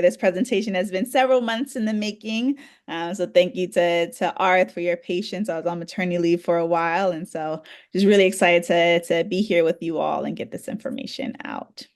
This presentation has been several months in the making. So thank you to Arth for your patience. I was on maternity leave for a while, and so just really excited to be here with you all and get this information out.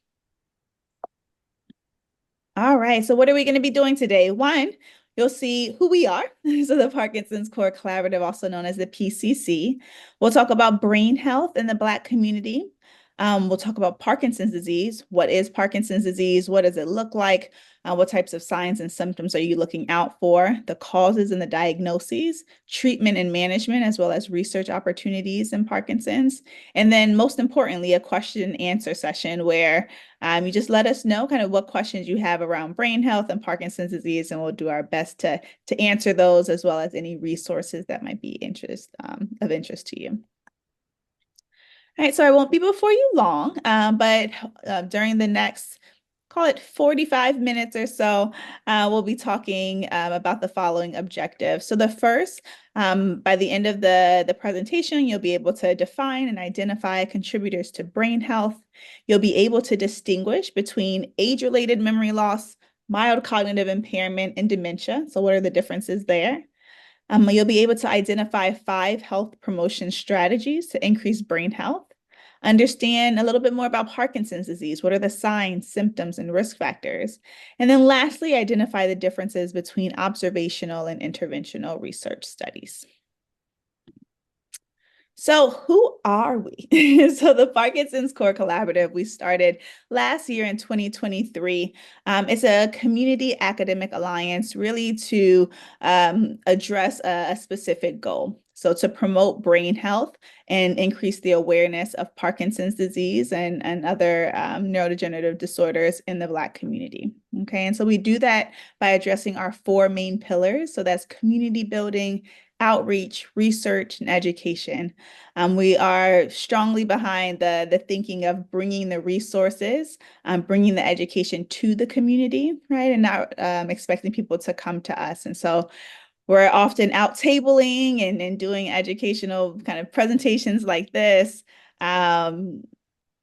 All right, so what are we going to be doing today? One, you'll see who we are. So the Parkinson's Core Collaborative, also known as the PCC. We'll talk about brain health in the Black community. We'll talk about Parkinson's disease. What is Parkinson's disease? What does it look like? What types of signs and symptoms are you looking out for? The causes and the diagnoses, treatment and management, as well as research opportunities in Parkinson's. And then most importantly, a question and answer session where you just let us know kind of what questions you have around brain health and Parkinson's disease, and we'll do our best to answer those, as well as any resources that might be of interest to you. All right, so I won't be before you long, but during the next, call it 45 minutes or so, we'll be talking about the following objectives. So the first, by the end of the presentation, you'll be able to define and identify contributors to brain health. You'll be able to distinguish between age-related memory loss, mild cognitive impairment, and dementia. So what are the differences there? You'll be able to identify 5 health promotion strategies to increase brain health, understand a little bit more about Parkinson's disease. What are the signs, symptoms, and risk factors? And then lastly, identify the differences between observational and interventional research studies. So who are we? So the Parkinson's Core Collaborative, we started last year in 2023. It's a community academic alliance really to address a specific goal. So to promote brain health and increase the awareness of Parkinson's disease and other neurodegenerative disorders in the Black community. Okay, and so we do that by addressing our 4 main pillars. So that's community building, outreach, research, and education. We are strongly behind the thinking of bringing the resources, bringing the education to the community, right? And not expecting people to come to us. And so we're often out tabling and doing educational kind of presentations like this,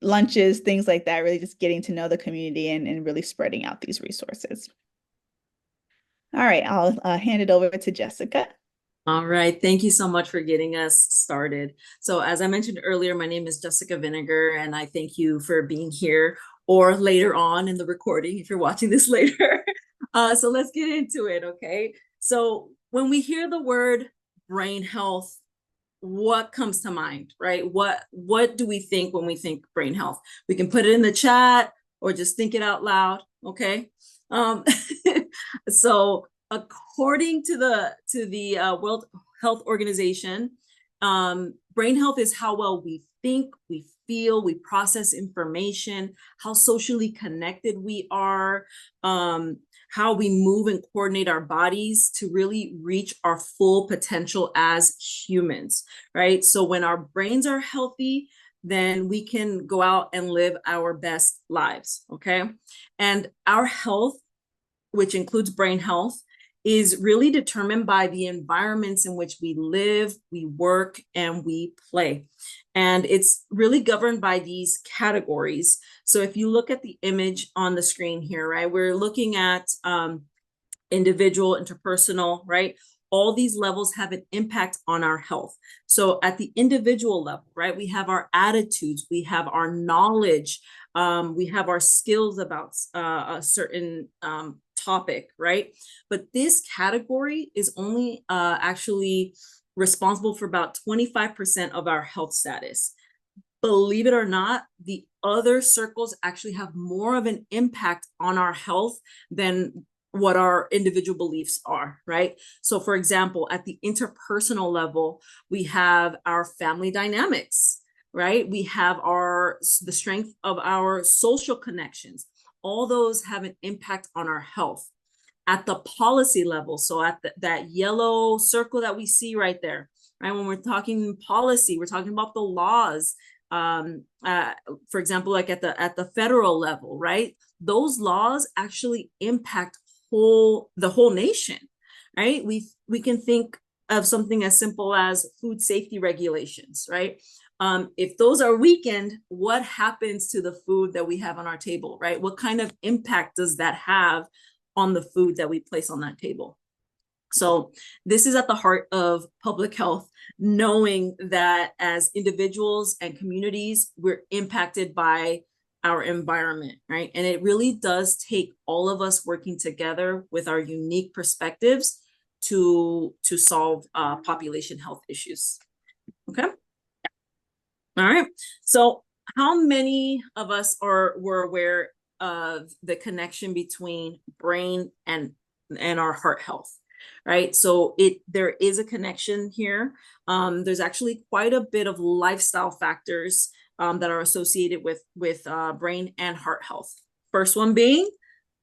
lunches, things like that, really just getting to know the community and really spreading out these resources. All right, I'll hand it over to Jessica. All right, thank you so much for getting us started. So as I mentioned earlier, my name is Jessica Vinegar, and I thank you for being here or later on in the recording if you're watching this later. So let's get into it, okay? So when we hear the word brain health, what comes to mind, right? What do we think when we think brain health? We can put it in the chat or just think it out loud, okay? So according to the World Health Organization, brain health is how well we think, we feel, we process information, how socially connected we are, how we move and coordinate our bodies to really reach our full potential as humans, right? So when our brains are healthy, then we can go out and live our best lives, okay? And our health, which includes brain health, is really determined by the environments in which we live, we work, and we play. And it's really governed by these categories. So if you look at the image on the screen here, right, we're looking at individual, interpersonal, right? All these levels have an impact on our health. So at the individual level, right, we have our attitudes, we have our knowledge, we have our skills about a certain topic, right? But this category is only actually responsible for about 25% of our health status. Believe it or not, the other circles actually have more of an impact on our health than what our individual beliefs are, right? So for example, at the interpersonal level, we have our family dynamics, right? We have the strength of our social connections. All those have an impact on our health. At the policy level, so at that yellow circle that we see right there, right? When we're talking policy, we're talking about the laws. For example, like at the federal level, right? Those laws actually impact the whole nation, right? We can think of something as simple as food safety regulations, right? If those are weakened, what happens to the food that we have on our table, right? What kind of impact does that have on the food that we place on that table. So this is at the heart of public health, knowing that as individuals and communities, we're impacted by our environment, right? And it really does take all of us working together with our unique perspectives to solve population health issues. Okay. All right. So how many of us were aware of the connection between brain and our heart health? Right. So there is a connection here. There's actually quite a bit of lifestyle factors that are associated with brain and heart health. First one being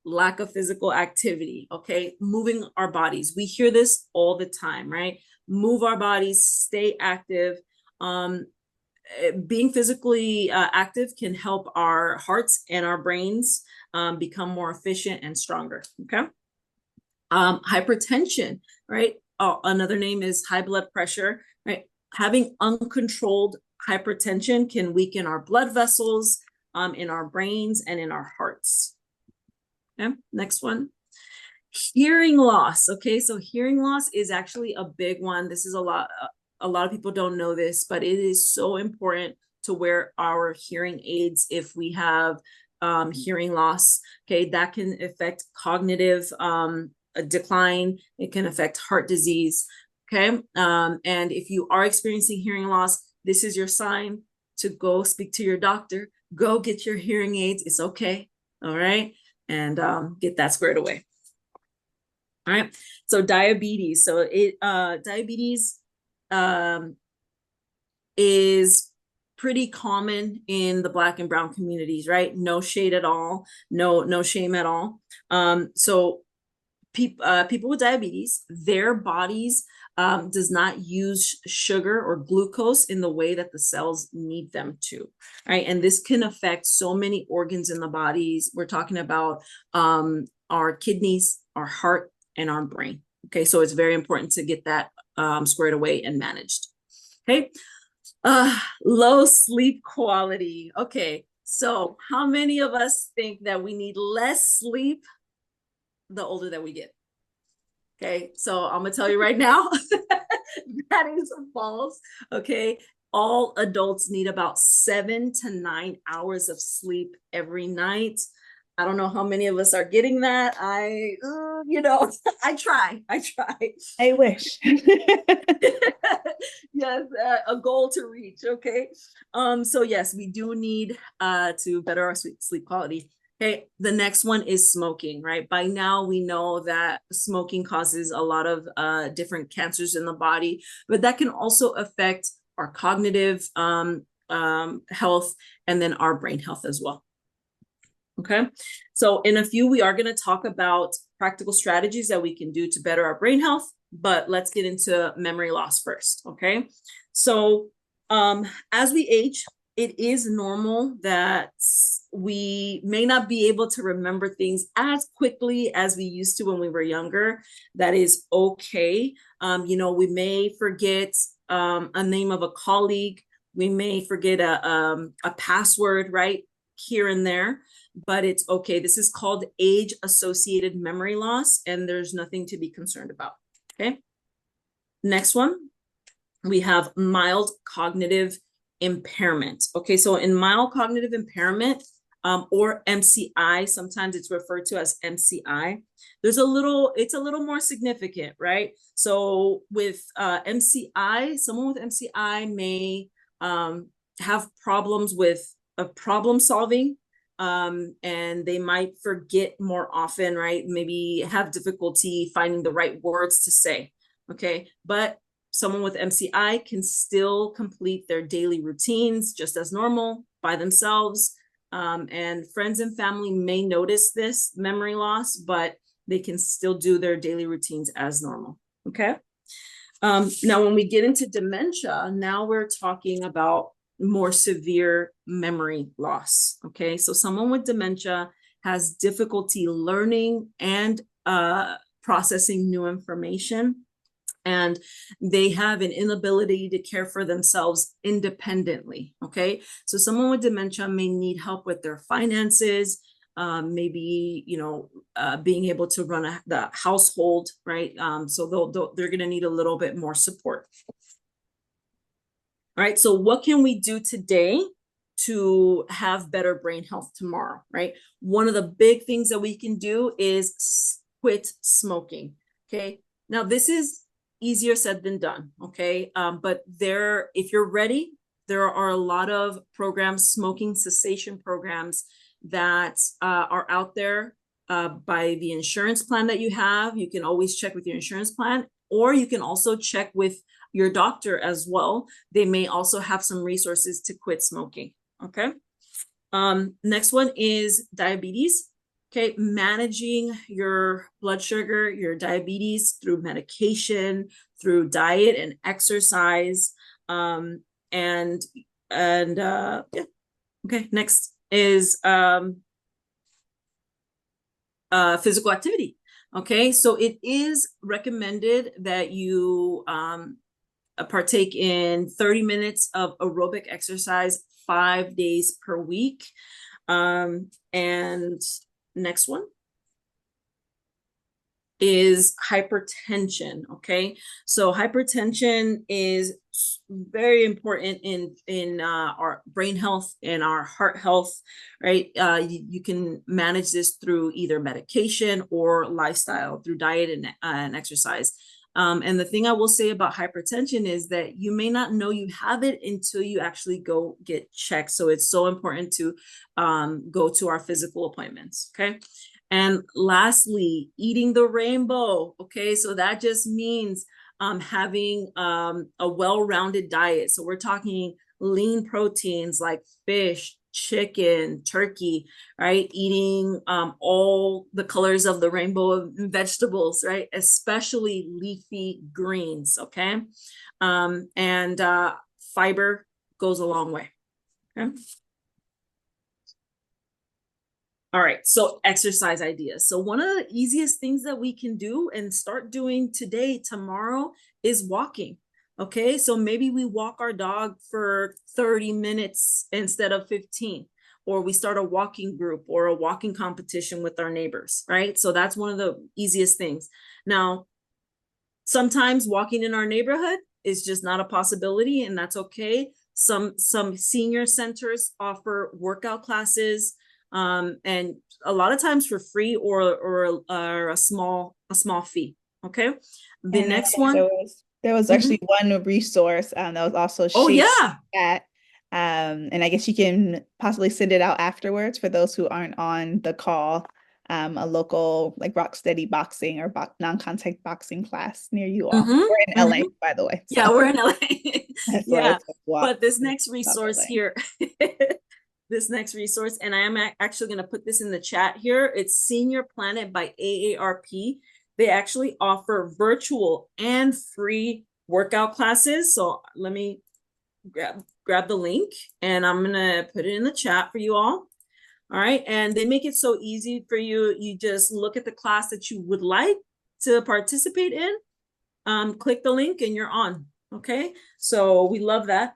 lack of physical activity. Okay, moving our bodies. We hear this all the time, right? Move our bodies, stay active. Being physically active can help our hearts and our brains become more efficient and stronger. Okay. Hypertension, right? Oh, another name is high blood pressure, right? Having uncontrolled hypertension can weaken our blood vessels in our brains and in our hearts. Okay, next one. Hearing loss. Okay, so hearing loss is actually a big one. This is a lot of people don't know this, but it is so important to wear our hearing aids if we have hearing loss. Okay, that can affect cognitive decline. It can affect heart disease. Okay, and if you are experiencing hearing loss, this is your sign to go speak to your doctor. Go get your hearing aids. It's okay. All right, and get that squared away. All right. So diabetes. So diabetes is pretty common in the Black and brown communities, right? No shade at all. No shame at all. So people with diabetes, their bodies does not use sugar or glucose in the way that the cells need them to, right? And this can affect so many organs in the bodies. We're talking about our kidneys, our heart, and our brain. Okay, so it's very important to get that squared away and managed. Okay, low sleep quality. Okay, so how many of us think that we need less sleep the older that we get? Okay, so I'm gonna tell you right now, that is false. Okay, all adults need about 7 to 9 hours of sleep every night. I don't know how many of us are getting that. I try. I wish. Yes, a goal to reach. Okay. So yes, we do need to better our sleep quality. Okay, the next one is smoking, right? By now we know that smoking causes a lot of different cancers in the body, but that can also affect our cognitive health and then our brain health as well. Okay, so in a few, we are going to talk about practical strategies that we can do to better our brain health, but let's get into memory loss first. Okay, so as we age, it is normal that we may not be able to remember things as quickly as we used to when we were younger. That is okay. We may forget a name of a colleague. We may forget a password, right, here and there, but it's okay. This is called age-associated memory loss, and there's nothing to be concerned about. Okay. Next one, we have mild cognitive impairment. Okay, so in mild cognitive impairment, or MCI, sometimes it's referred to as MCI. It's a little more significant, right? So with MCI, someone with MCI may have problems with problem solving, and they might forget more often, right? Maybe have difficulty finding the right words to say. Okay, but someone with MCI can still complete their daily routines just as normal by themselves. And friends and family may notice this memory loss, but they can still do their daily routines as normal. Okay. Now, when we get into dementia, now we're talking about more severe memory loss. Okay. So someone with dementia has difficulty learning and processing new information, and they have an inability to care for themselves independently. Okay, so someone with dementia may need help with their finances, maybe, being able to run the household, right? So they're going to need a little bit more support. All right, so what can we do today to have better brain health tomorrow, right? One of the big things that we can do is quit smoking, okay? Now, this is easier said than done, okay? But if you're ready, there are a lot of programs, smoking cessation programs that are out there by the insurance plan that you have. You can always check with your insurance plan, or you can also check with your doctor as well. They may also have some resources to quit smoking. Okay. Next one is diabetes. Okay. Managing your blood sugar, your diabetes through medication, through diet and exercise. And yeah. Okay. Next is physical activity. Okay. So it is recommended that you partake in 30 minutes of aerobic exercise 5 days per week. And next one is hypertension. Okay, so hypertension is very important in our brain health and our heart health, right? You can manage this through either medication or lifestyle, through diet and exercise. And the thing I will say about hypertension is that you may not know you have it until you actually go get checked. So it's so important to go to our physical appointments. Okay. And lastly, eating the rainbow. Okay. So that just means having a well-rounded diet. So we're talking lean proteins like fish, chicken, turkey, right? Eating all the colors of the rainbow of vegetables, right? Especially leafy greens, okay? And fiber goes a long way, okay? All right, so exercise ideas. So one of the easiest things that we can do and start doing today, tomorrow, is walking. Okay, so maybe we walk our dog for 30 minutes instead of 15, or we start a walking group or a walking competition with our neighbors, right? So that's one of the easiest things. Now, sometimes walking in our neighborhood is just not a possibility, and that's okay. Some senior centers offer workout classes, and a lot of times for free or a small fee. Okay. The And next one. there was actually one resource that was also Oh shared yeah. at and I guess you can possibly send it out afterwards for those who aren't on the call. A local like Rock Steady boxing or non-contact boxing class near you all. We're in LA, by the way. So Yeah, we're in LA. that's why Yeah. it's walk But this next South resource LA. here, this next resource, and I am actually going to put this in the chat here. It's Senior Planet by AARP. They actually offer virtual and free workout classes. So let me grab the link and I'm going to put it in the chat for you all. All right. And they make it so easy for you. You just look at the class that you would like to participate in, click the link and you're on. Okay. So we love that.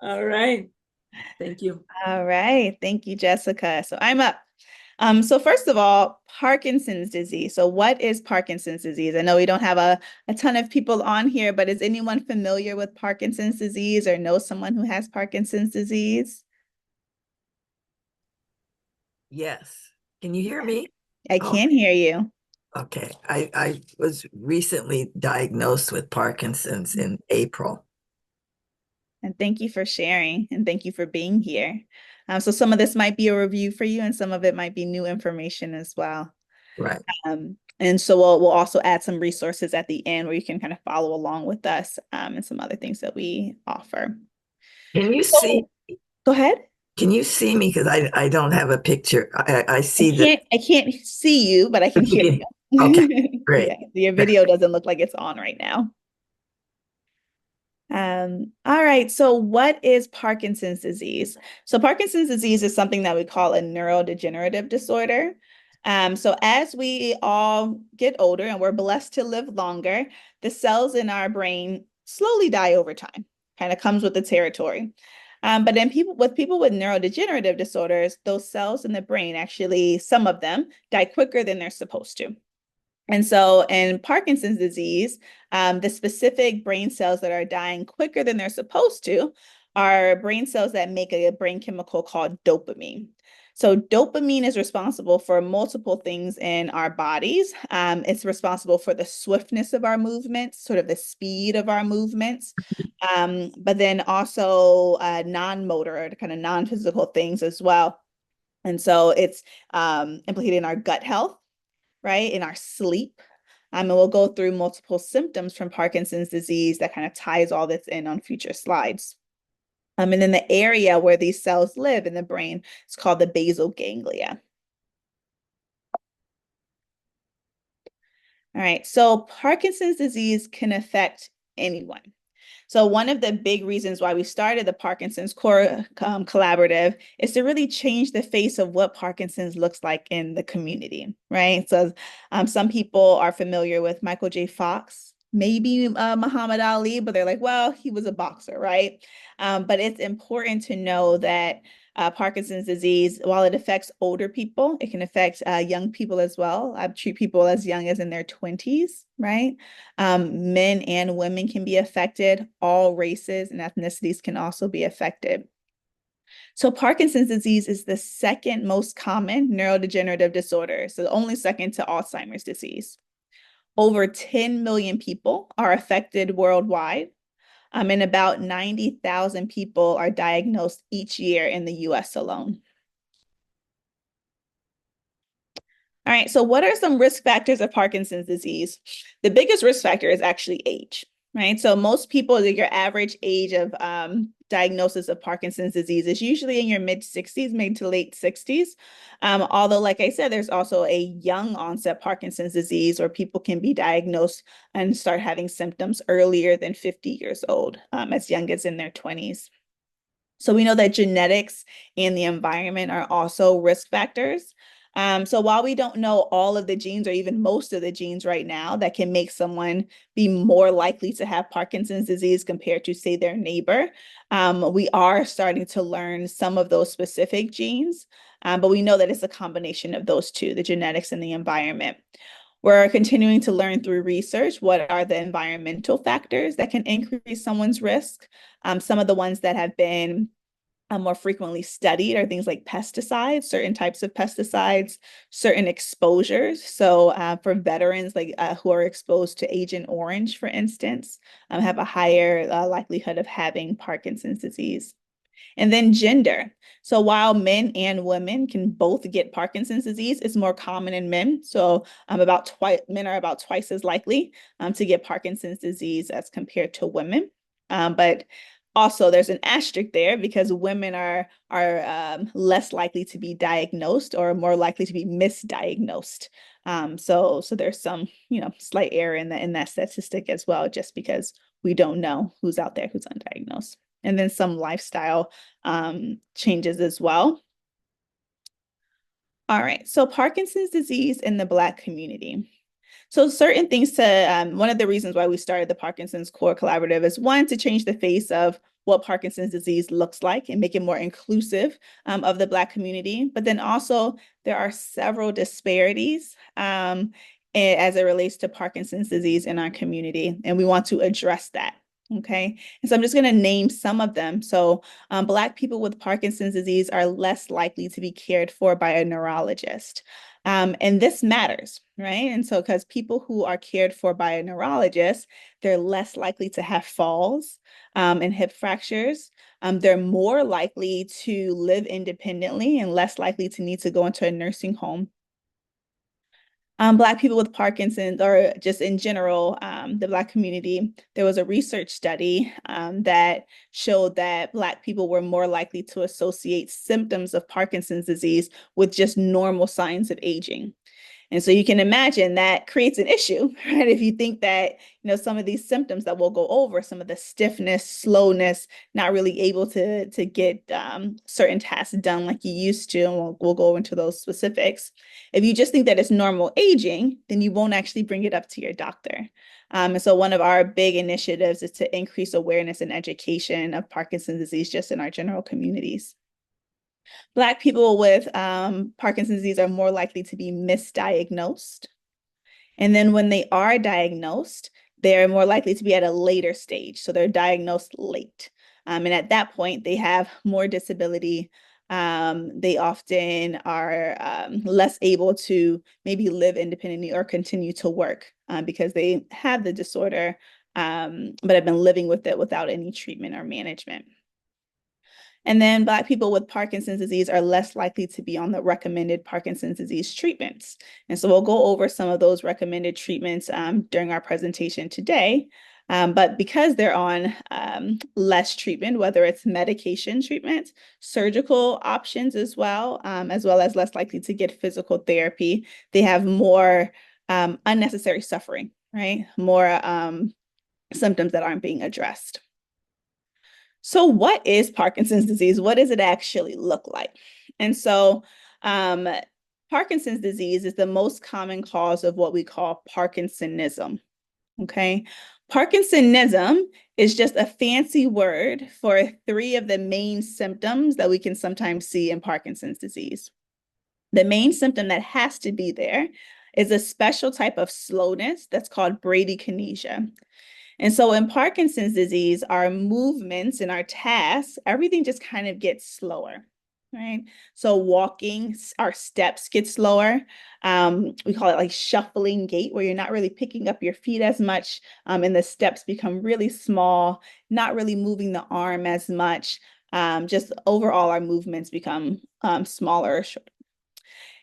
All right. Thank you. All right. Thank you, Jessica. So I'm up. So first of all, Parkinson's disease. So what is Parkinson's disease? I know we don't have a ton of people on here, but is anyone familiar with Parkinson's disease or know someone who has Parkinson's disease? Yes. Can you hear me? I can hear you. Okay. I was recently diagnosed with Parkinson's in April. And thank you for sharing and thank you for being here. So some of this might be a review for you and some of it might be new information as well. Right. And so we'll also add some resources at the end where you can kind of follow along with us and some other things that we offer. Can you see? Go ahead. Can you see me? Because I don't have a picture. I see that. I can't see you, but I can hear you. Okay, great. Yeah, your video doesn't look like it's on right now. All right, so what is Parkinson's disease? So Parkinson's disease is something that we call a neurodegenerative disorder. So as we all get older and we're blessed to live longer, the cells in our brain slowly die over time, kind of comes with the territory. But then people with neurodegenerative disorders, those cells in the brain actually, some of them die quicker than they're supposed to. And so in Parkinson's disease, the specific brain cells that are dying quicker than they're supposed to are brain cells that make a brain chemical called dopamine. So dopamine is responsible for multiple things in our bodies. It's responsible for the swiftness of our movements, sort of the speed of our movements, but then also non-motor, kind of non-physical things as well. And so it's implicated in our gut health, right? In our sleep. And we'll go through multiple symptoms from Parkinson's disease that kind of ties all this in on future slides. And then the area where these cells live in the brain is called the basal ganglia. All right, so Parkinson's disease can affect anyone. So one of the big reasons why we started the Parkinson's Core Collaborative is to really change the face of what Parkinson's looks like in the community, right? So some people are familiar with Michael J. Fox, maybe Muhammad Ali, but they're like, well, he was a boxer, right? But it's important to know that Parkinson's disease, while it affects older people, it can affect young people as well. I treat people as young as in their 20s, right? Men and women can be affected. All races and ethnicities can also be affected. So Parkinson's disease is the second most common neurodegenerative disorder, so only second to Alzheimer's disease. Over 10 million people are affected worldwide, and about 90,000 people are diagnosed each year in the US alone. All right, so what are some risk factors of Parkinson's disease? The biggest risk factor is actually age, right? So most people, your average age of diagnosis of Parkinson's disease is usually in your mid-60s, mid to late 60s. Although, like I said, there's also a young onset Parkinson's disease where people can be diagnosed and start having symptoms earlier than 50 years old, as young as in their 20s. So we know that genetics and the environment are also risk factors. So while we don't know all of the genes or even most of the genes right now that can make someone be more likely to have Parkinson's disease compared to, say, their neighbor, we are starting to learn some of those specific genes, but we know that it's a combination of those two, the genetics and the environment. We're continuing to learn through research what are the environmental factors that can increase someone's risk. Some of the ones that have been more frequently studied are things like pesticides, certain types of pesticides, certain exposures. So for veterans like who are exposed to Agent Orange, for instance, have a higher likelihood of having Parkinson's disease. And then gender. So while men and women can both get Parkinson's disease, it's more common in men. So men are about twice as likely to get Parkinson's disease as compared to women. But also, there's an asterisk there because women are less likely to be diagnosed or more likely to be misdiagnosed. So there's some slight error in that statistic as well, just because we don't know who's out there who's undiagnosed. And then some lifestyle changes as well. All right, so Parkinson's disease in the Black community. So certain things one of the reasons why we started the Parkinson's Core Collaborative is one, to change the face of what Parkinson's disease looks like and make it more inclusive of the Black community. But then also there are several disparities as it relates to Parkinson's disease in our community, and we want to address that. Okay, and so I'm just going to name some of them. So Black people with Parkinson's disease are less likely to be cared for by a neurologist. And this matters, right? And so because people who are cared for by a neurologist, they're less likely to have falls and hip fractures. They're more likely to live independently and less likely to need to go into a nursing home. Black people with Parkinson's, or just in general, the Black community, there was a research study that showed that Black people were more likely to associate symptoms of Parkinson's disease with just normal signs of aging. And so you can imagine that creates an issue, right? If you think that, some of these symptoms that we'll go over, some of the stiffness, slowness, not really able to get certain tasks done like you used to, and we'll go into those specifics. If you just think that it's normal aging, then you won't actually bring it up to your doctor. And so one of our big initiatives is to increase awareness and education of Parkinson's disease just in our general communities. Black people with Parkinson's disease are more likely to be misdiagnosed. And then when they are diagnosed, they're more likely to be at a later stage. So they're diagnosed late. And at that point, they have more disability. They often are less able to maybe live independently or continue to work because they have the disorder, but have been living with it without any treatment or management. And then Black people with Parkinson's disease are less likely to be on the recommended Parkinson's disease treatments. And so we'll go over some of those recommended treatments during our presentation today. But because they're on less treatment, whether it's medication treatment, surgical options as well as less likely to get physical therapy, they have more unnecessary suffering, right? More symptoms that aren't being addressed. So what is Parkinson's disease? What does it actually look like? And so Parkinson's disease is the most common cause of what we call Parkinsonism, okay? Parkinsonism is just a fancy word for 3 of the main symptoms that we can sometimes see in Parkinson's disease. The main symptom that has to be there is a special type of slowness that's called bradykinesia. And so in Parkinson's disease, our movements and our tasks, everything just kind of gets slower, right? So walking, our steps get slower. We call it like shuffling gait, where you're not really picking up your feet as much, and the steps become really small, not really moving the arm as much. Just overall, our movements become smaller or shorter.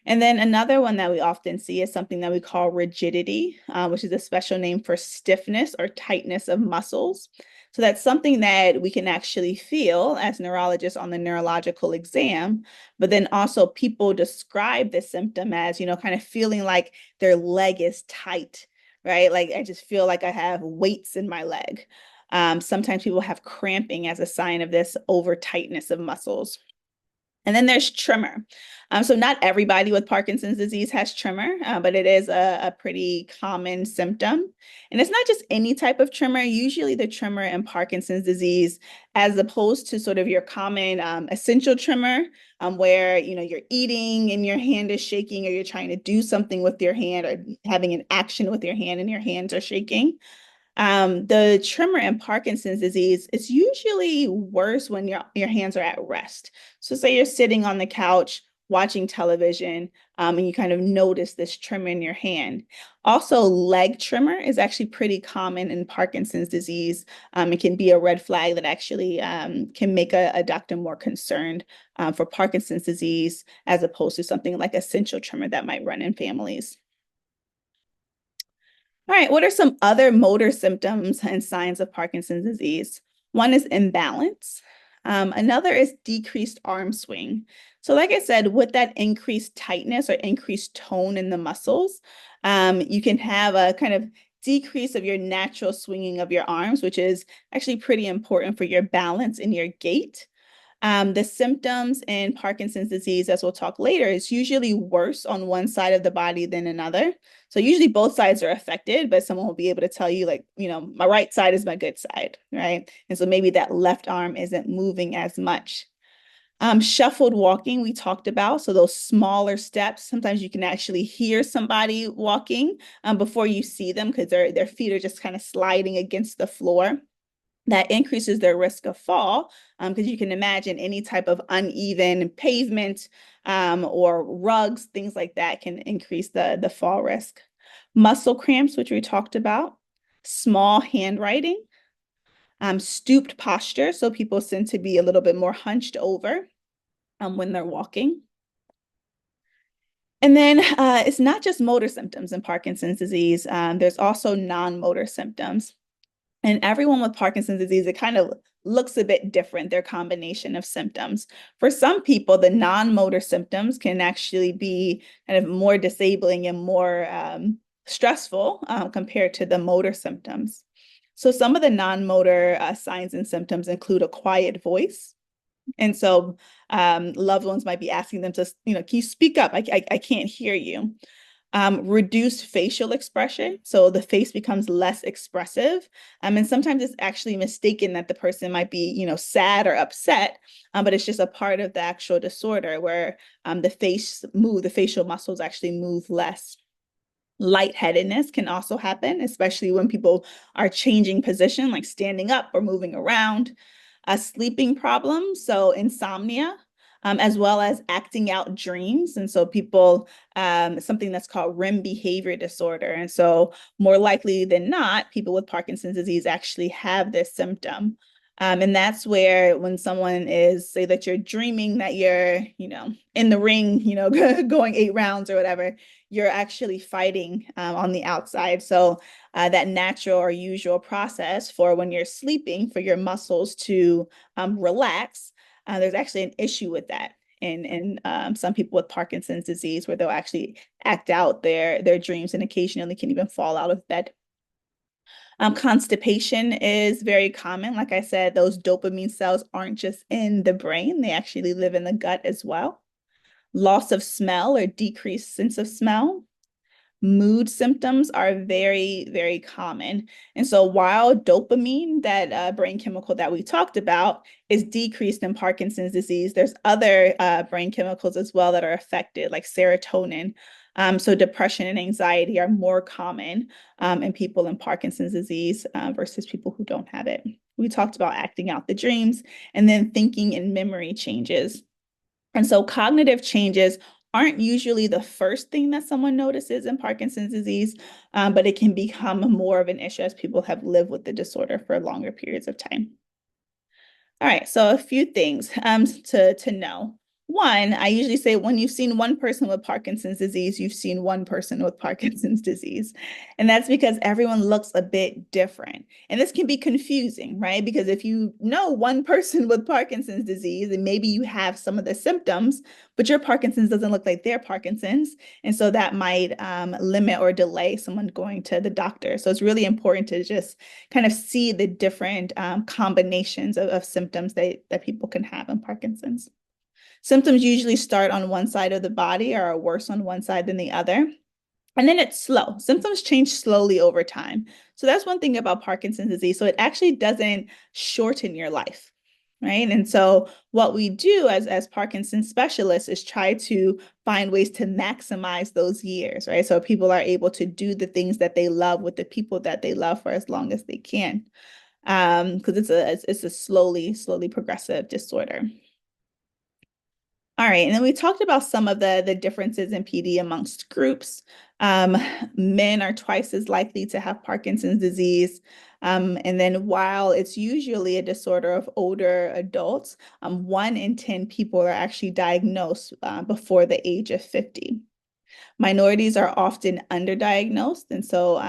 And then another one that we often see is something that we call rigidity, which is a special name for stiffness or tightness of muscles. So that's something that we can actually feel as neurologists on the neurological exam, but then also people describe this symptom as, kind of feeling like their leg is tight, right? Like I just feel like I have weights in my leg. Sometimes people have cramping as a sign of this over tightness of muscles. And then there's tremor. So not everybody with Parkinson's disease has tremor, but it is a pretty common symptom. And it's not just any type of tremor. Usually the tremor in Parkinson's disease, as opposed to sort of your common essential tremor, where you're eating and your hand is shaking, or you're trying to do something with your hand, or having an action with your hand and your hands are shaking. The tremor in Parkinson's disease is usually worse when your hands are at rest. So say you're sitting on the couch watching television, and you kind of notice this tremor in your hand. Also, leg tremor is actually pretty common in Parkinson's disease. It can be a red flag that actually can make a doctor more concerned for Parkinson's disease, as opposed to something like essential tremor that might run in families. All right, what are some other motor symptoms and signs of Parkinson's disease? One is imbalance. Another is decreased arm swing. So like I said, with that increased tightness or increased tone in the muscles, you can have a kind of decrease of your natural swinging of your arms, which is actually pretty important for your balance and your gait. The symptoms in Parkinson's disease, as we'll talk later, is usually worse on one side of the body than another. So usually both sides are affected, but someone will be able to tell you, like, my right side is my good side, right? And so maybe that left arm isn't moving as much. Shuffled walking, we talked about. So those smaller steps, sometimes you can actually hear somebody walking before you see them, because their feet are just kind of sliding against the floor. That increases their risk of fall, because you can imagine any type of uneven pavement or rugs, things like that can increase the fall risk. Muscle cramps, which we talked about, small handwriting, stooped posture, so people tend to be a little bit more hunched over when they're walking. And then it's not just motor symptoms in Parkinson's disease. There's also non-motor symptoms. And everyone with Parkinson's disease, it kind of looks a bit different, their combination of symptoms. For some people, the non-motor symptoms can actually be kind of more disabling and more stressful compared to the motor symptoms. So some of the non-motor signs and symptoms include a quiet voice. And so loved ones might be asking them to, can you speak up? I can't hear you. Reduced facial expression. So the face becomes less expressive. And sometimes it's actually mistaken that the person might be, sad or upset, but it's just a part of the actual disorder where the facial muscles actually move less. Lightheadedness can also happen, especially when people are changing position, like standing up or moving around. A sleeping problem, so insomnia, as well as acting out dreams. And so people, something that's called REM behavior disorder. And so more likely than not, people with Parkinson's disease actually have this symptom. And that's where when someone say that you're dreaming that you're, in the ring, going 8 rounds or whatever, you're actually fighting on the outside. So that natural or usual process for when you're sleeping for your muscles to relax, there's actually an issue with that in some people with Parkinson's disease, where they'll actually act out their dreams and occasionally can even fall out of bed. Constipation is very common. Like I said, those dopamine cells aren't just in the brain, they actually live in the gut as well. Loss of smell or decreased sense of smell. Mood symptoms are very, very common. And so while dopamine, that brain chemical that we talked about, is decreased in Parkinson's disease, there's other brain chemicals as well that are affected, like serotonin. So depression and anxiety are more common in people in Parkinson's disease versus people who don't have it. We talked about acting out the dreams, and then thinking and memory changes. And so cognitive changes aren't usually the first thing that someone notices in Parkinson's disease, but it can become more of an issue as people have lived with the disorder for longer periods of time. All right, so a few things to know. One, I usually say when you've seen one person with Parkinson's disease, you've seen one person with Parkinson's disease. And that's because everyone looks a bit different. And this can be confusing, right? Because if you know one person with Parkinson's disease, and maybe you have some of the symptoms, but your Parkinson's doesn't look like their Parkinson's. And so that might limit or delay someone going to the doctor. So it's really important to just kind of see the different combinations of symptoms that people can have in Parkinson's. Symptoms usually start on one side of the body or are worse on one side than the other. And then it's slow. Symptoms change slowly over time. So that's one thing about Parkinson's disease. So it actually doesn't shorten your life, right? And so what we do as Parkinson's specialists is try to find ways to maximize those years, right? So people are able to do the things that they love with the people that they love for as long as they can, because it's a slowly progressive disorder. All right, and then we talked about some of the differences in PD amongst groups. Men are twice as likely to have Parkinson's disease. And then while it's usually a disorder of older adults, 1 in 10 people are actually diagnosed before the age of 50. Minorities are often underdiagnosed. And so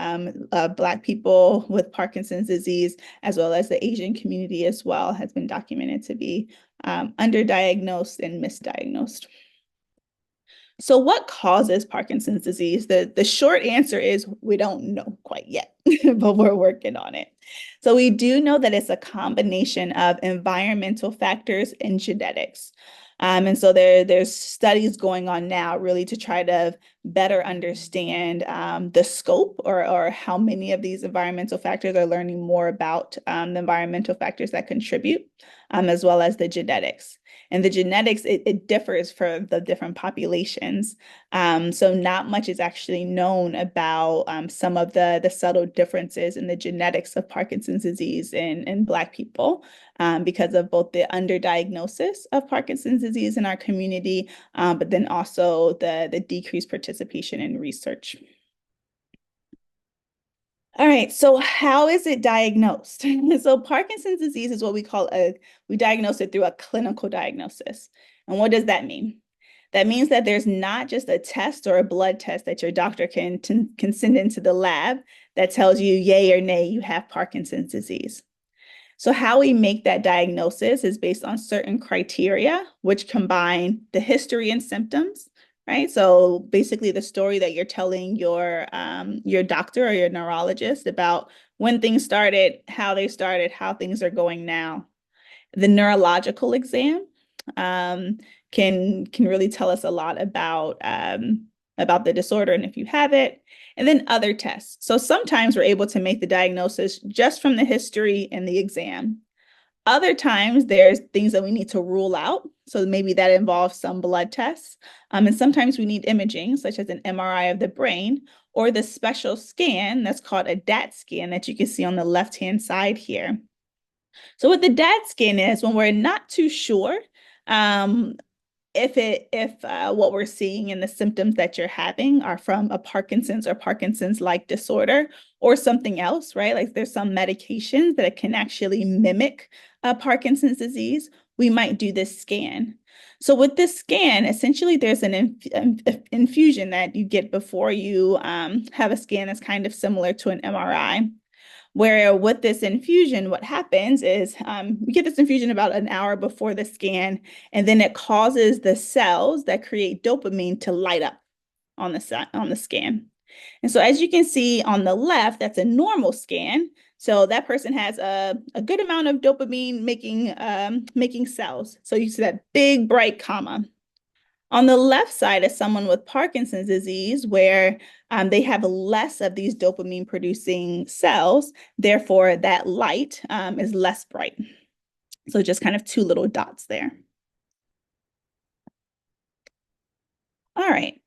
Black people with Parkinson's disease, as well as the Asian community as well, has been documented to be underdiagnosed and misdiagnosed. So what causes Parkinson's disease? The short answer is we don't know quite yet, but we're working on it. So we do know that it's a combination of environmental factors and genetics. And so there's studies going on now really to try to better understand the scope or how many of these environmental factors are learning more about the environmental factors that contribute, as well as the genetics. And the genetics, it differs for the different populations. So not much is actually known about some of the subtle differences in the genetics of Parkinson's disease in Black people because of both the underdiagnosis of Parkinson's disease in our community, but then also the decreased participation in research. All right, so how is it diagnosed? So Parkinson's disease is what we diagnose it through a clinical diagnosis. And what does that mean? That means that there's not just a test or a blood test that your doctor can send into the lab that tells you yay or nay, you have Parkinson's disease. So how we make that diagnosis is based on certain criteria, which combine the history and symptoms, right? So basically the story that you're telling your doctor or your neurologist about when things started, how things are going now. The neurological exam can really tell us a lot about the disorder and if you have it, and then other tests. So sometimes we're able to make the diagnosis just from the history and the exam. Other times there's things that we need to rule out. So maybe that involves some blood tests. And sometimes we need imaging, such as an MRI of the brain or the special scan that's called a DAT scan that you can see on the left-hand side here. So what the DAT scan is when we're not too sure um, if what we're seeing in the symptoms that you're having are from a Parkinson's or Parkinson's-like disorder or something else, right? Like there's some medications that can actually mimic Parkinson's disease. We might do this scan. So with this scan, essentially there's an infusion that you get before you have a scan that's kind of similar to an MRI. Where with this infusion, what happens is we get this infusion about an hour before the scan, and then it causes the cells that create dopamine to light up on the scan. And so as you can see on the left, that's a normal scan. So that person has a good amount of dopamine making cells. So you see that big bright comma. On the left side is someone with Parkinson's disease, where they have less of these dopamine producing cells. Therefore, that light is less bright. So just kind of two little dots there. All right.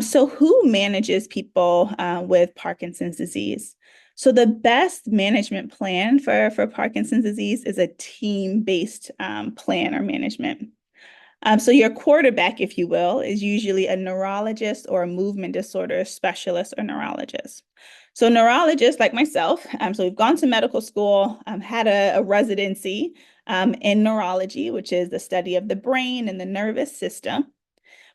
So who manages people with Parkinson's disease? So the best management plan for Parkinson's disease is a team-based plan or management. So your quarterback, if you will, is usually a neurologist or a movement disorder specialist or neurologist. So neurologists like myself, so we've gone to medical school, had a residency in neurology, which is the study of the brain and the nervous system.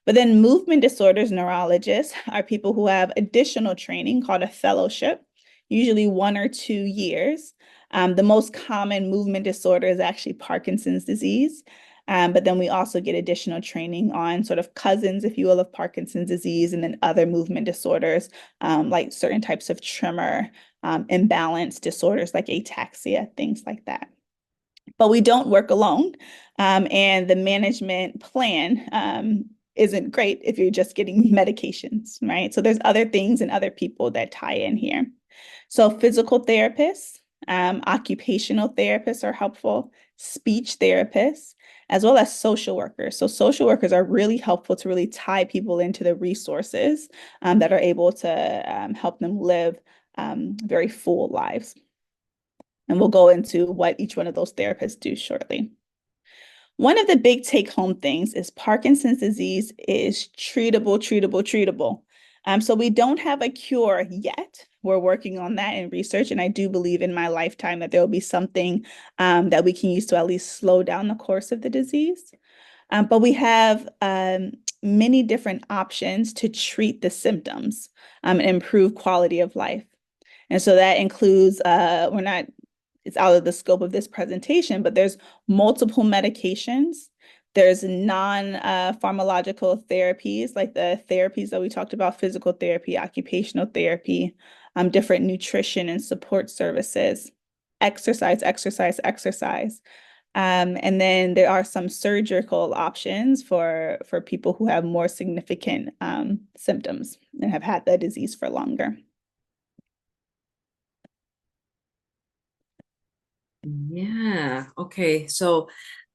But then movement disorders neurologists are people who have additional training called a fellowship, usually 1 or 2 years. The most common movement disorder is actually Parkinson's disease. But then we also get additional training on sort of cousins, if you will, of Parkinson's disease, and then other movement disorders, like certain types of tremor, imbalance disorders like ataxia, things like that. But we don't work alone. And the management plan isn't great if you're just getting medications, right? So there's other things and other people that tie in here. So physical therapists, occupational therapists are helpful, speech therapists, as well as social workers. So social workers are really helpful to really tie people into the resources that are able to help them live very full lives. And we'll go into what each one of those therapists do shortly. One of the big take-home things is Parkinson's disease is treatable. So we don't have a cure yet. We're working on that in research, and I do believe in my lifetime that there will be something that we can use to at least slow down the course of the disease. But we have many different options to treat the symptoms and improve quality of life. And so that includes, it's out of the scope of this presentation, but there's multiple medications. There's non-pharmacological therapies, like the therapies that we talked about, physical therapy, occupational therapy, different nutrition and support services, exercise. And then there are some surgical options for people who have more significant symptoms and have had the disease for longer. Yeah, okay. So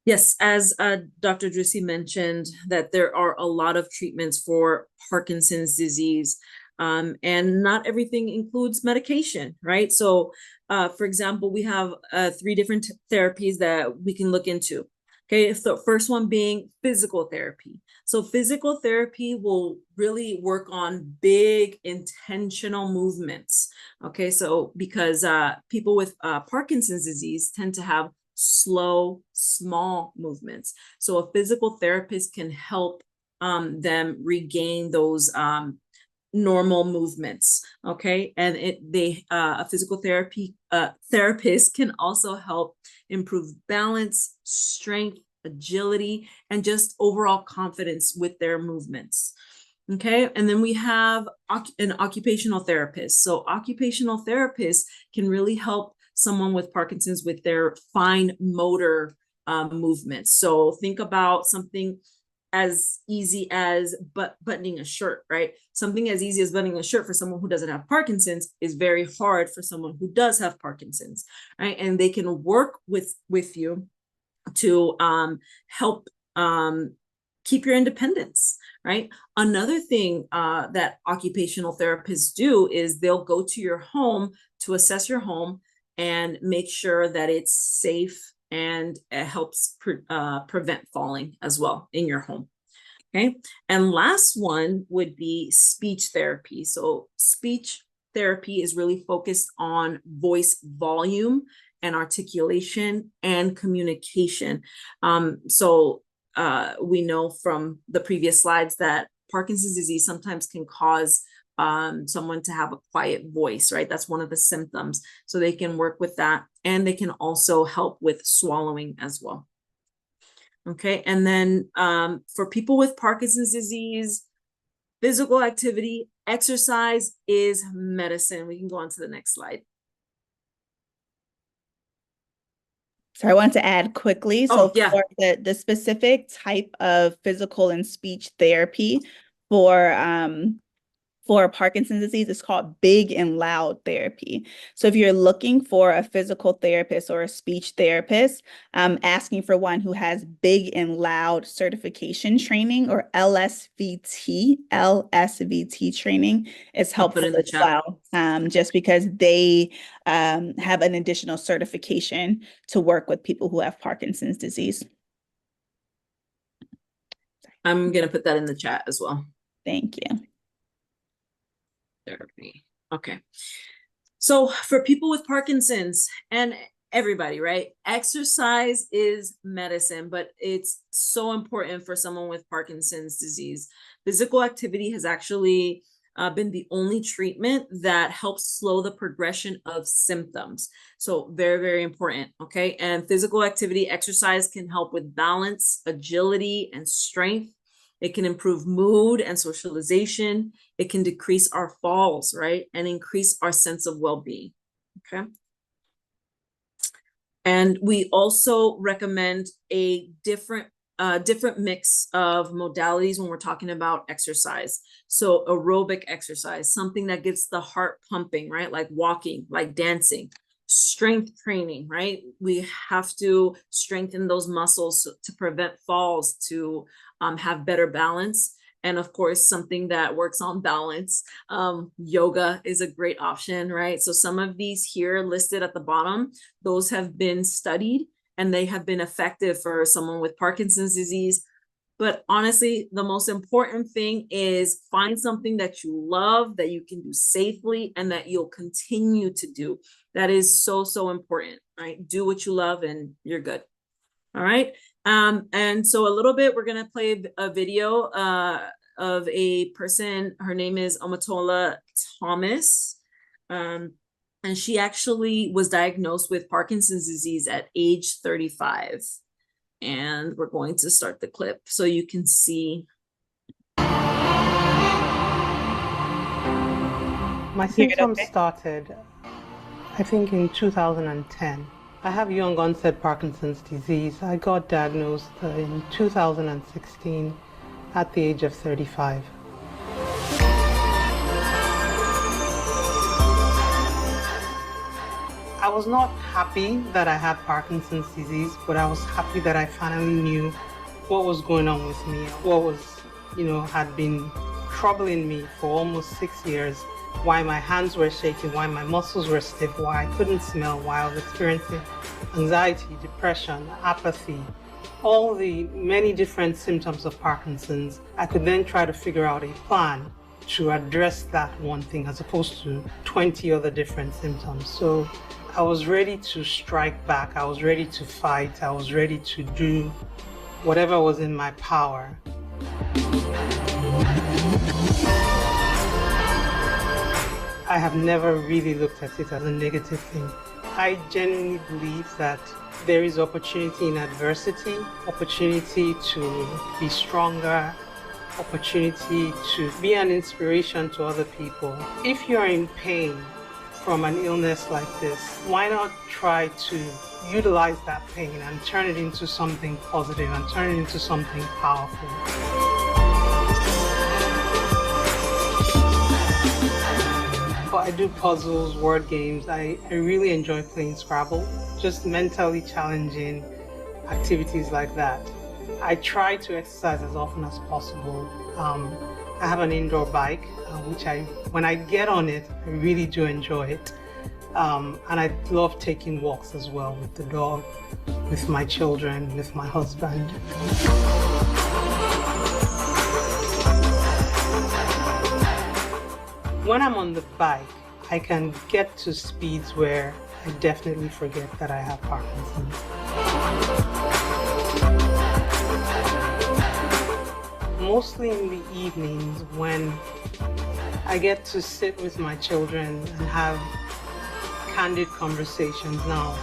yes, as Dr. Drissi mentioned, that there are a lot of treatments for Parkinson's disease, and not everything includes medication, right? So for example, we have 3 different therapies that we can look into. Okay, so first one being physical therapy. So physical therapy will really work on big intentional movements. Okay, so because people with Parkinson's disease tend to have slow, small movements. So a physical therapist can help them regain those normal movements. Okay. And a physical therapist can also help improve balance, strength, agility, and just overall confidence with their movements. Okay. And then we have an occupational therapist. So occupational therapists can really help someone with Parkinson's with their fine motor movements. So think about something as easy as buttoning a shirt, right? Something as easy as buttoning a shirt for someone who doesn't have Parkinson's is very hard for someone who does have Parkinson's, right? And they can work with you to help keep your independence, right? Another thing that occupational therapists do is they'll go to your home to assess your home and make sure that it's safe, and it helps prevent falling as well in your home. Okay. And last one would be speech therapy. So speech therapy is really focused on voice volume and articulation and communication. So we know from the previous slides that Parkinson's disease sometimes can cause someone to have a quiet voice, right? That's one of the symptoms. So they can work with that, and they can also help with swallowing as well. Okay. And then for people with Parkinson's disease, physical activity, exercise is medicine. We can go on to the next slide. So I want to add quickly. So yeah. for the specific type of physical and speech therapy for Parkinson's disease, it's called big and loud therapy. So if you're looking for a physical therapist or a speech therapist, asking for one who has big and loud certification training, or LSVT training, is helpful as well, just because they have an additional certification to work with people who have Parkinson's disease. I'm going to put that in the chat as well. Thank you. Therapy. Okay. So for people with Parkinson's and everybody, right? Exercise is medicine, but it's so important for someone with Parkinson's disease. Physical activity has actually been the only treatment that helps slow the progression of symptoms. So very, very important. Okay. And physical activity, exercise, can help with balance, agility, and strength. It can improve mood and socialization. It can decrease our falls, right? And increase our sense of well-being. Okay. And we also recommend a different mix of modalities when we're talking about exercise. So aerobic exercise, something that gets the heart pumping, right? Like walking, like dancing. Strength training, right? We have to strengthen those muscles to prevent falls, to have better balance. And of course, something that works on balance, yoga is a great option, right? So some of these here listed at the bottom, those have been studied and they have been effective for someone with Parkinson's disease. But honestly, the most important thing is find something that you love, that you can do safely, and that you'll continue to do. That is so, so important, right? Do what you love and you're good. All right. And so a little bit, we're going to play a video of a person. Her name is Omatola Thomas. And she actually was diagnosed with Parkinson's disease at age 35. And we're going to start the clip so you can see. My symptoms started, I think, in 2010. I have young onset Parkinson's disease. I got diagnosed in 2016 at the age of 35. I was not happy that I had Parkinson's disease, but I was happy that I finally knew what was going on with me, what was, had been troubling me for almost 6 years, why my hands were shaking, why my muscles were stiff, why I couldn't smell, why I was experiencing anxiety, depression, apathy, all the many different symptoms of Parkinson's. I could then try to figure out a plan to address that one thing as opposed to 20 other different symptoms. So I was ready to strike back. I was ready to fight. I was ready to do whatever was in my power. I have never really looked at it as a negative thing. I genuinely believe that there is opportunity in adversity, opportunity to be stronger, opportunity to be an inspiration to other people. If you're in pain from an illness like this, why not try to utilize that pain and turn it into something positive and turn it into something powerful? I do puzzles, word games. I really enjoy playing Scrabble, just mentally challenging activities like that. I try to exercise as often as possible. I have an indoor bike, which when I get on it, I really do enjoy it. And I love taking walks as well with the dog, with my children, with my husband. When I'm on the bike, I can get to speeds where I definitely forget that I have Parkinson's. Mostly in the evenings when I get to sit with my children and have candid conversations now.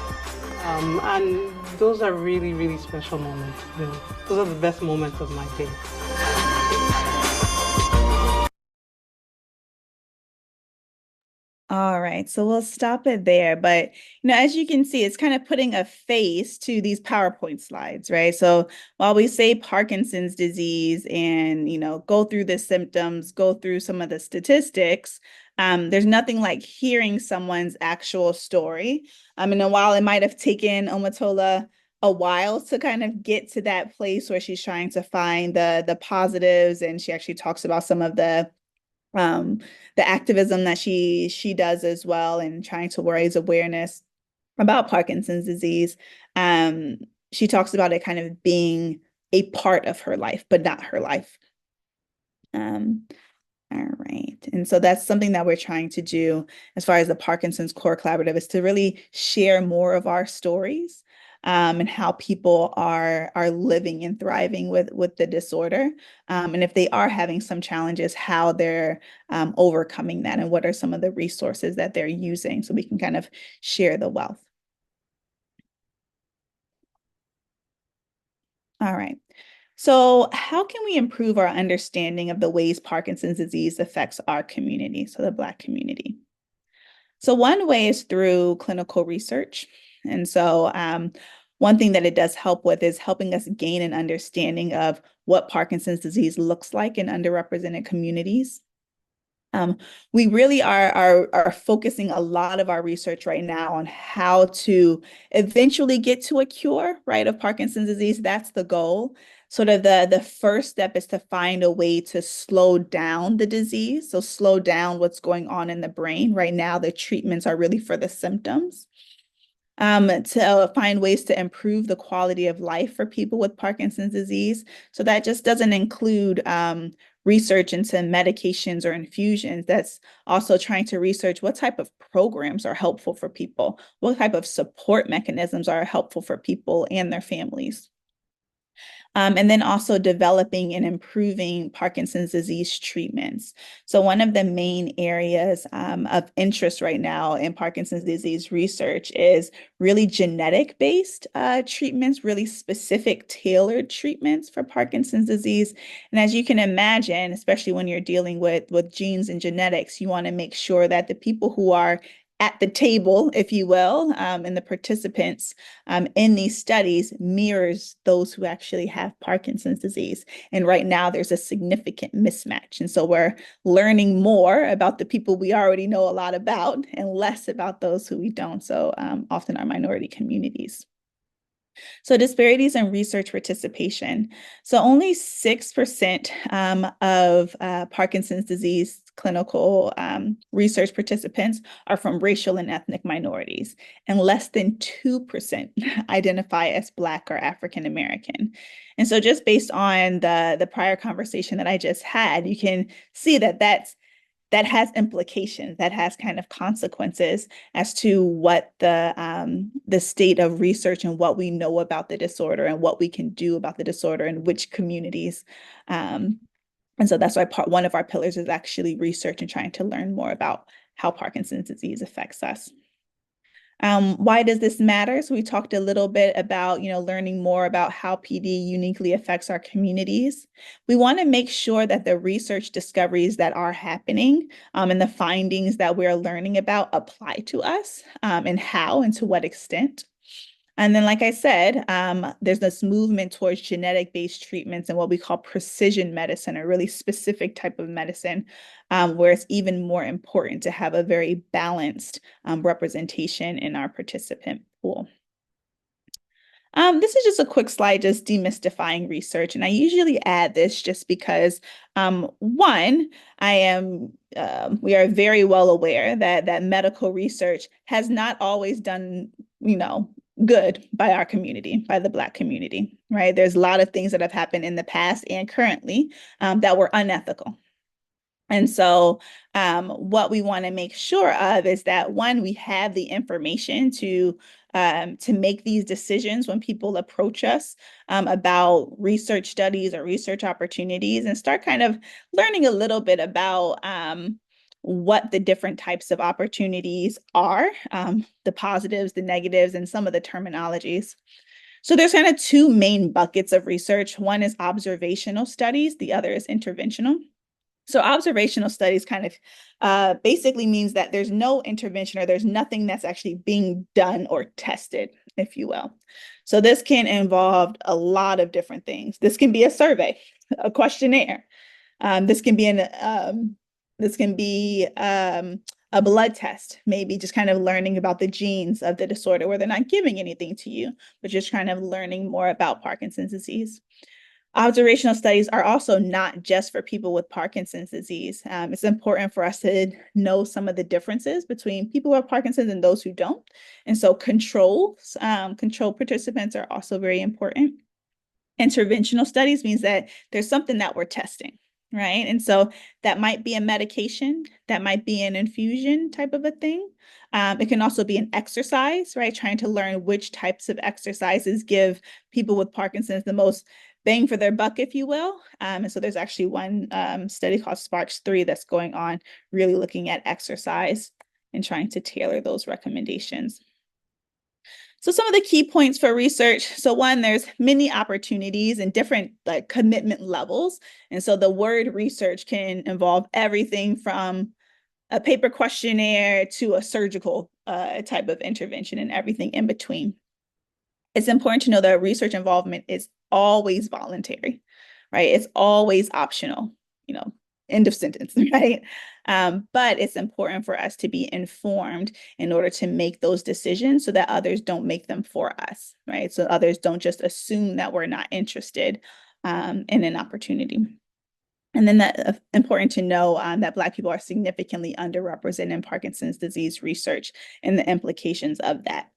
And those are really, really special moments. Those are the best moments of my day. All right, so we'll stop it there. But as you can see, it's kind of putting a face to these PowerPoint slides, right? So while we say Parkinson's disease and go through the symptoms, go through some of the statistics, there's nothing like hearing someone's actual story. And while it might have taken Omatola a while to kind of get to that place where she's trying to find the positives, and she actually talks about some of the activism that she does as well, and trying to raise awareness about Parkinson's disease. She talks about it kind of being a part of her life, but not her life. All right. And so that's something that we're trying to do as far as the Parkinson's Core Collaborative, is to really share more of our stories, and how people are living and thriving with the disorder. And if they are having some challenges, how they're overcoming that, and what are some of the resources that they're using, so we can kind of share the wealth. All right. So how can we improve our understanding of the ways Parkinson's disease affects our community, so the Black community? So one way is through clinical research. And so one thing that it does help with is helping us gain an understanding of what Parkinson's disease looks like in underrepresented communities. We really are focusing a lot of our research right now on how to eventually get to a cure, right, of Parkinson's disease. That's the goal. Sort of the first step is to find a way to slow down the disease, so slow down what's going on in the brain. Right now, the treatments are really for the symptoms. To find ways to improve the quality of life for people with Parkinson's disease. So that just doesn't include research into medications or infusions. That's also trying to research what type of programs are helpful for people, what type of support mechanisms are helpful for people and their families. And then also developing and improving Parkinson's disease treatments. So one of the main areas of interest right now in Parkinson's disease research is really genetic-based treatments, really specific tailored treatments for Parkinson's disease. And as you can imagine, especially when you're dealing with genes and genetics, you want to make sure that the people who are at the table, if you will, and the participants in these studies mirrors those who actually have Parkinson's disease. And right now there's a significant mismatch. And so we're learning more about the people we already know a lot about and less about those who we don't. So often our minority communities. So disparities in research participation. So only 6% of Parkinson's disease clinical research participants are from racial and ethnic minorities, and less than 2% identify as Black or African American. And so just based on the prior conversation that I just had, you can see that that has implications, that has kind of consequences as to what the state of research and what we know about the disorder and what we can do about the disorder in which communities. And so that's why one of our pillars is actually research and trying to learn more about how Parkinson's disease affects us. Why does this matter? So we talked a little bit about, learning more about how PD uniquely affects our communities. We want to make sure that the research discoveries that are happening and the findings that we're learning about apply to us, and how and to what extent. And then, like I said, there's this movement towards genetic-based treatments and what we call precision medicine, a really specific type of medicine, where it's even more important to have a very balanced representation in our participant pool. This is just a quick slide, just demystifying research. And I usually add this just because, one, we are very well aware that medical research has not always done, good by our community, by the Black community, right? There's a lot of things that have happened in the past and currently that were unethical. And so what we want to make sure of is that, one, we have the information to make these decisions when people approach us about research studies or research opportunities, and start kind of learning a little bit about what the different types of opportunities are, the positives, the negatives, and some of the terminologies. So there's kind of two main buckets of research. One is observational studies, the other is interventional. So observational studies kind of basically means that there's no intervention, or there's nothing that's actually being done or tested, if you will. So this can involve a lot of different things. This can be a survey, a questionnaire. This can be a blood test, maybe just kind of learning about the genes of the disorder, where they're not giving anything to you, but just kind of learning more about Parkinson's disease. Observational studies are also not just for people with Parkinson's disease. It's important for us to know some of the differences between people who have Parkinson's and those who don't. And so control participants are also very important. Interventional studies means that there's something that we're testing, right? And so that might be a medication, that might be an infusion type of a thing. It can also be an exercise, right? Trying to learn which types of exercises give people with Parkinson's the most bang for their buck, if you will. And so there's actually one study called SPARKS-3 that's going on, really looking at exercise and trying to tailor those recommendations. So some of the key points for research. So one, there's many opportunities and different commitment levels. And so the word research can involve everything from a paper questionnaire to a surgical type of intervention and everything in between. It's important to know that research involvement is always voluntary, right? It's always optional, end of sentence, right? But it's important for us to be informed in order to make those decisions so that others don't make them for us, right? So others don't just assume that we're not interested in an opportunity. And then that important to know that Black people are significantly underrepresented in Parkinson's disease research and the implications of that.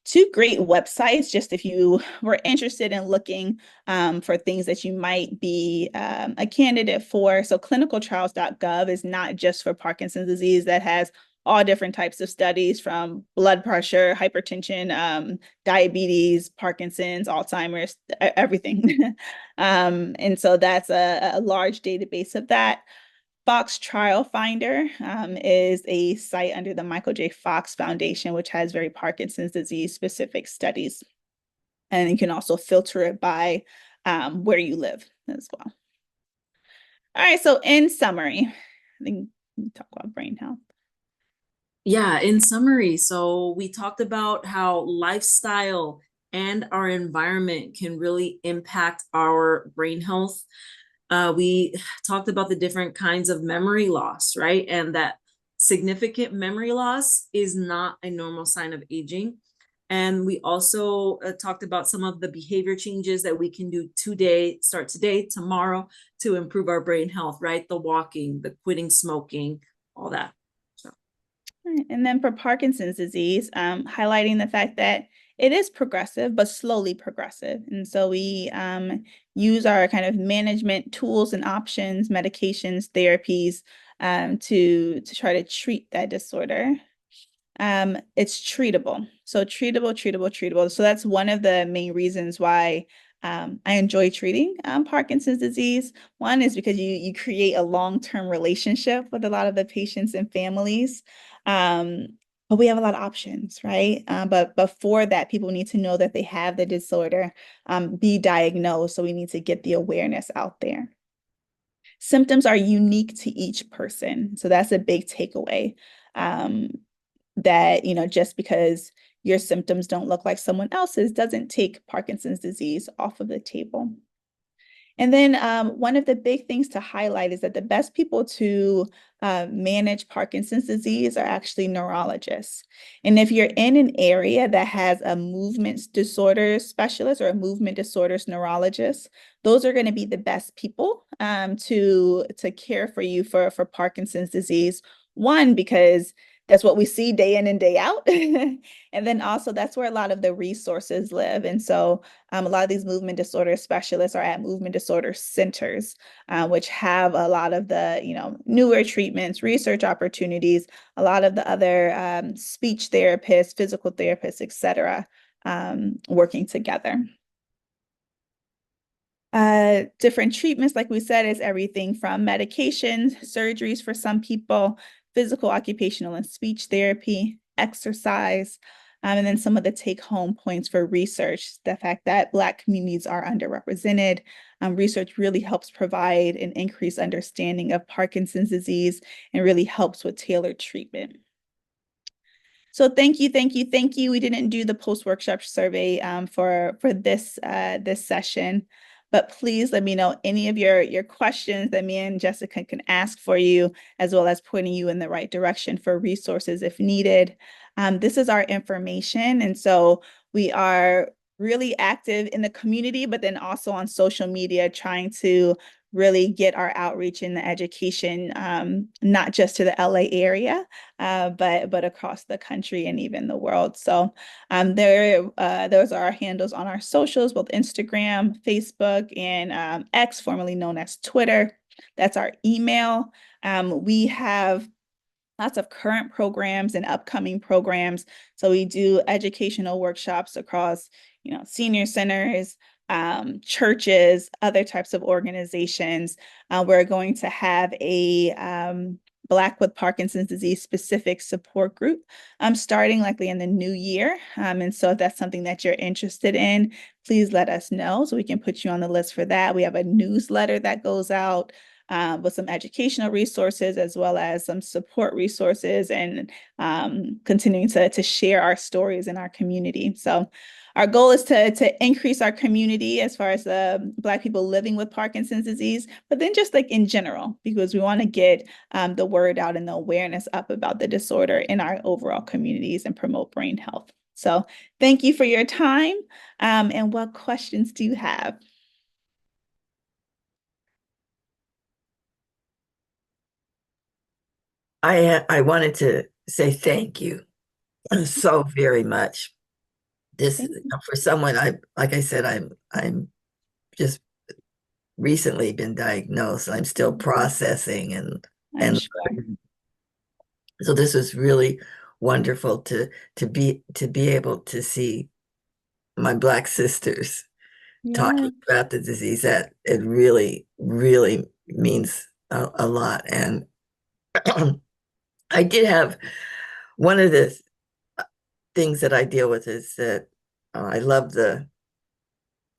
Two great websites, just if you were interested in looking for things that you might be a candidate for. So clinicaltrials.gov is not just for Parkinson's disease. That has all different types of studies, from blood pressure, hypertension, diabetes, Parkinson's, Alzheimer's, everything. And so that's a large database of that. Fox Trial Finder is a site under the Michael J. Fox Foundation, which has very Parkinson's disease specific studies. And you can also filter it by where you live as well. All right, so in summary, I think we talk about brain health. Yeah, in summary, so we talked about how lifestyle and our environment can really impact our brain health. We talked about the different kinds of memory loss, right? And that significant memory loss is not a normal sign of aging. And we also talked about some of the behavior changes that we can do today, start today, tomorrow, to improve our brain health, right? The walking, the quitting smoking, all that. So. And then for Parkinson's disease, highlighting the fact that it is progressive, but slowly progressive. And so we use our kind of management tools and options, medications, therapies to try to treat that disorder. It's treatable. So treatable. So that's one of the main reasons why I enjoy treating Parkinson's disease. One is because you create a long-term relationship with a lot of the patients and families. But we have a lot of options, right? But before that, people need to know that they have the disorder, be diagnosed. So we need to get the awareness out there. Symptoms are unique to each person. So that's a big takeaway. That, just because your symptoms don't look like someone else's doesn't take Parkinson's disease off of the table. And then one of the big things to highlight is that the best people to manage Parkinson's disease are actually neurologists. And if you're in an area that has a movement disorders specialist or a movement disorders neurologist, those are going to be the best people to care for you for Parkinson's disease. One, because that's what we see day in and day out. And then also that's where a lot of the resources live. And so a lot of these movement disorder specialists are at movement disorder centers, which have a lot of the, newer treatments, research opportunities, a lot of the other speech therapists, physical therapists, et cetera, working together. Different treatments, like we said, is everything from medications, surgeries for some people, physical, occupational, and speech therapy, exercise, and then some of the take-home points for research, the fact that Black communities are underrepresented. Research really helps provide an increased understanding of Parkinson's disease and really helps with tailored treatment. So thank you, thank you, thank you. We didn't do the post-workshop survey for this session, but please let me know any of your questions that me and Jessica can ask for you, as well as pointing you in the right direction for resources if needed. This is our information, and so we are really active in the community, but then also on social media, trying to really get our outreach in the education, not just to the LA area, but across the country and even the world. So those are our handles on our socials, both Instagram, Facebook, and X, formerly known as Twitter. That's our email. We have lots of current programs and upcoming programs. So we do educational workshops across, senior centers, churches, other types of organizations. We're going to have a Black with Parkinson's disease specific support group starting likely in the new year. And so if that's something that you're interested in, please let us know so we can put you on the list for that. We have a newsletter that goes out with some educational resources as well as some support resources, and continuing to share our stories in our community. So our goal is to increase our community as far as the Black people living with Parkinson's disease, but then just like in general, because we want to get the word out and the awareness up about the disorder in our overall communities and promote brain health. So thank you for your time. And what questions do you have? I wanted to say thank you so very much. This for someone like I said, I'm just recently been diagnosed. I'm still processing and Sure. so this was really wonderful to be able to see my Black sisters Yeah. talking about the disease. That it really, really means a lot. And I did have one of the things that I deal with is that I love the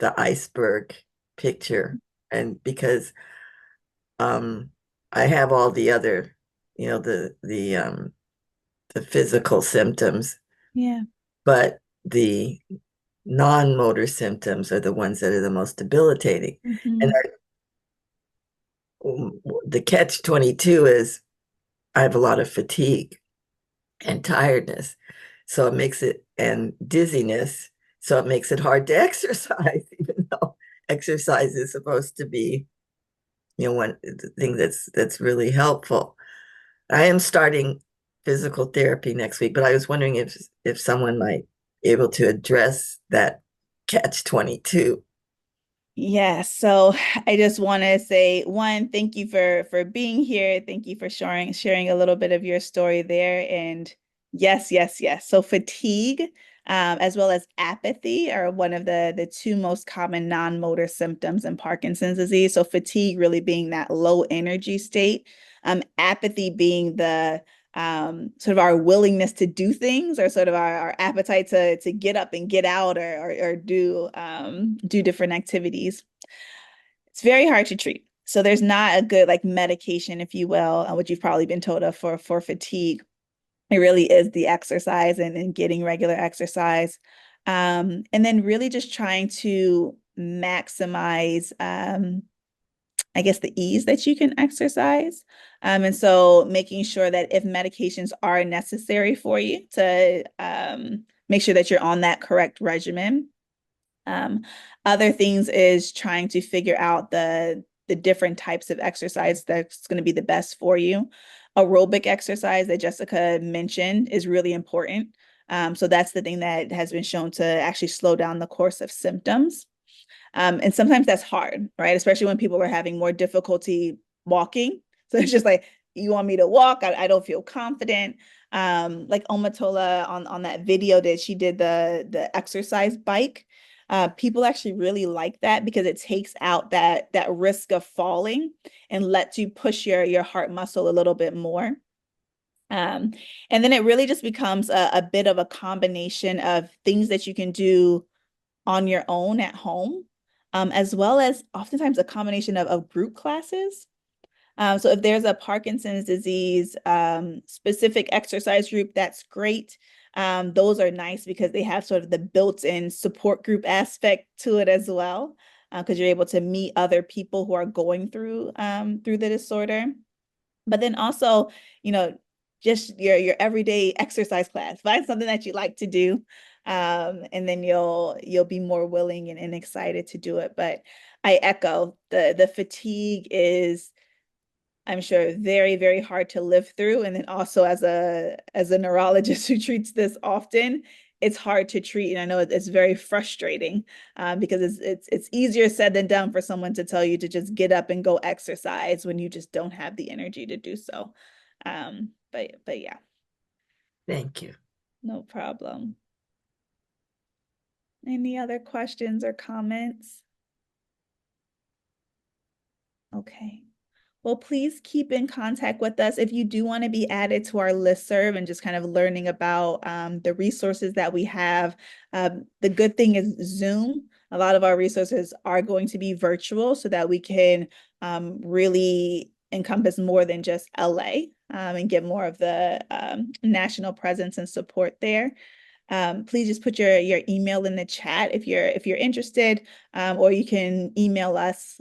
iceberg picture, and because I have all the other, the physical symptoms, Yeah. but the non-motor symptoms are the ones that are the most debilitating. And Mhm. the catch 22 is I have a lot of fatigue and tiredness. So it makes it, and dizziness. So it makes it hard to exercise, even though exercise is supposed to be, one thing that's really helpful. I am starting physical therapy next week, but I was wondering if someone might be able to address that catch 22. Yeah, so I just want to say, one, thank you for being here. Thank you for sharing a little bit of your story there. And yes, yes, yes. So fatigue as well as apathy are one of the two most common non-motor symptoms in Parkinson's disease. So fatigue really being that low energy state, apathy being the sort of our willingness to do things, or sort of our appetite to get up and get out, or do different activities. It's very hard to treat. So there's not a good like medication, if you will, which you've probably been told of for fatigue. It really is the exercise and getting regular exercise. And then really just trying to maximize, I guess, the ease that you can exercise. And so making sure that if medications are necessary for you, to make sure that you're on that correct regimen. Other things is trying to figure out the different types of exercise that's going to be the best for you. Aerobic exercise that Jessica mentioned is really important. So that's the thing that has been shown to actually slow down the course of symptoms. And sometimes that's hard, right? Especially when people are having more difficulty walking. So it's just like, you want me to walk? I don't feel confident. Like Omatola on that video that she did the exercise bike. People actually really like that because it takes out that risk of falling and lets you push your heart muscle a little bit more. And then it really just becomes a bit of a combination of things that you can do on your own at home, as well as oftentimes a combination of group classes. So if there's a Parkinson's disease specific exercise group, that's great. Those are nice because they have sort of the built-in support group aspect to it as well, because you're able to meet other people who are going through the disorder. But then also, just your everyday exercise class. Find something that you like to do, and then you'll be more willing and excited to do it. But I echo the fatigue is, I'm sure, very, very hard to live through. And then also as a neurologist who treats this often, it's hard to treat. And I know it's very frustrating because it's easier said than done for someone to tell you to just get up and go exercise when you just don't have the energy to do so. But yeah. Thank you. No problem. Any other questions or comments? Okay. Well, please keep in contact with us if you do want to be added to our listserv and just kind of learning about the resources that we have. The good thing is Zoom. A lot of our resources are going to be virtual so that we can really encompass more than just LA and get more of the national presence and support there. Please just put your email in the chat if you're interested, or you can email us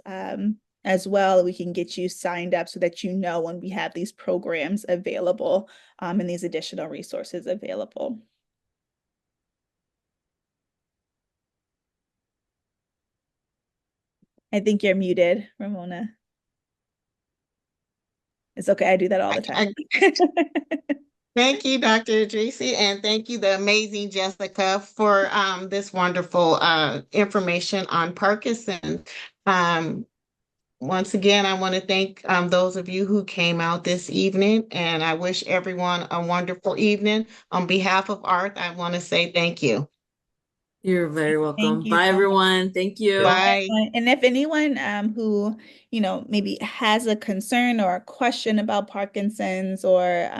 as well. We can get you signed up so that you know when we have these programs available and these additional resources available. I think you're muted, Ramona. It's okay. I do that all the time. Thank you, Dr. Tracy, and thank you, the amazing Jessica, for this wonderful information on Parkinson's. Once again, I want to thank those of you who came out this evening, and I wish everyone a wonderful evening. On behalf of ART, I want to say thank you. You're very welcome. Thank you Bye, so much. everyone. Thank you. Bye. And if anyone who, maybe has a concern or a question about Parkinson's, or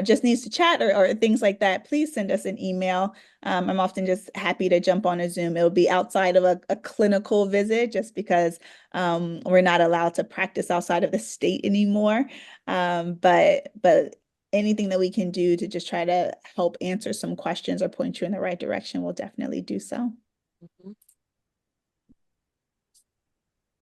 just needs to chat or things like that, please send us an email. I'm often just happy to jump on a Zoom. It'll be outside of a clinical visit, just because we're not allowed to practice outside of the state anymore. But anything that we can do to just try to help answer some questions or point you in the right direction, we'll definitely do so.